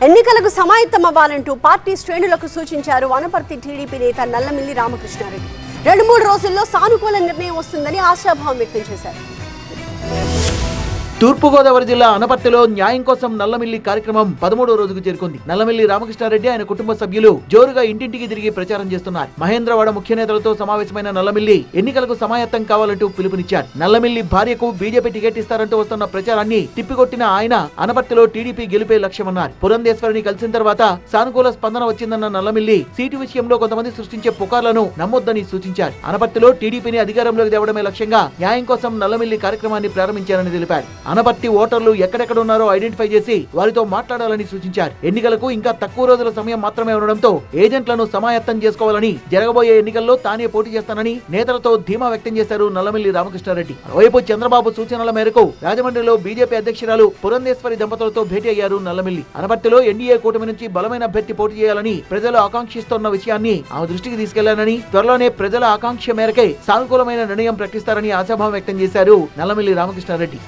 ఎన్నికలకు సమాయత్తమవ్వాలంటూ పార్టీ శ్రేణులకు సూచించారు వనపర్తి టీడీపీ నేత నల్లమిల్లి రామకృష్ణారెడ్డి. 2-3 రోజుల్లో సానుకూల నిర్ణయం వస్తుందని ఆశాభావం వ్యక్తం చేశారు. తూర్పుగోదావరి జిల్లా అనపర్తిలో న్యాయం కోసం నల్లమిల్లి కార్యక్రమం 13వ రోజుకు చేరుకుంది. నల్లమిల్లి రామకృష్ణారెడ్డి ఆయన కుటుంబ సభ్యులు జోరుగా ఇంటింటికి తిరిగి ప్రచారం చేస్తున్నారు. మహేంద్రవాడ ముఖ్య నేతలతో సమావేశమైన నల్లమిల్లి ఎన్నికలకు సమాయత్తం కావాలంటూ పిలుపునిచ్చారు. నల్లమిల్లి భార్యకు బీజేపీ టికెట్ ఇస్తారంటూ వస్తున్న ప్రచారాన్ని తిప్పికొట్టిన ఆయన అనపర్తిలో టీడీపీ గెలిపే లక్ష్యమన్నారు. పురంధేశ్వరిని కలిసిన తర్వాత సానుకూల స్పందన వచ్చిందన్న నల్లమిల్లి సీటు విషయంలో కొంతమంది సృష్టించే పుకార్లను నమ్మొద్దని సూచించారు. అనపర్తిలో టీడీపీని అధికారంలోకి తేవడమే లక్ష్యంగా న్యాయం కోసం నల్లమిల్లి కార్యక్రమాన్ని ప్రారంభించారని తెలిపారు. అనపర్తి ఓటర్లు ఎక్కడెక్కడ ఉన్నారో ఐడెంటిఫై చేసి వారితో మాట్లాడాలని సూచించారు. ఎన్నికలకు ఇంకా తక్కువ రోజుల సమయం మాత్రమే ఉండడంతో ఏజెంట్లను సమాయత్తం చేసుకోవాలని, జరగబోయే ఎన్నికల్లో తానే పోటీ చేస్తానని నేతలతో ధీమా వ్యక్తం చేశారు నల్లమిల్లి రామకృష్ణారెడ్డి. మరోవైపు చంద్రబాబు సూచనల మేరకు రాజమండ్రిలో బీజేపీ అధ్యక్షురాలు పురంధేశ్వరి దంపతులతో భేటీ అయ్యారు నల్లమిల్లి. అనపర్తిలో ఎన్డీఏ కూటమి నుంచి బలమైన అభ్యర్థి పోటీ చేయాలని ప్రజలు ఆకాంక్షిస్తున్న విషయాన్ని ఆమె దృష్టికి తీసుకెళ్లానని, త్వరలోనే ప్రజల ఆకాంక్ష మేరకే సానుకూలమైన నిర్ణయం ప్రకటిస్తారని ఆశాభావం వ్యక్తం చేశారు నల్లమిల్లి రామకృష్ణారెడ్డి.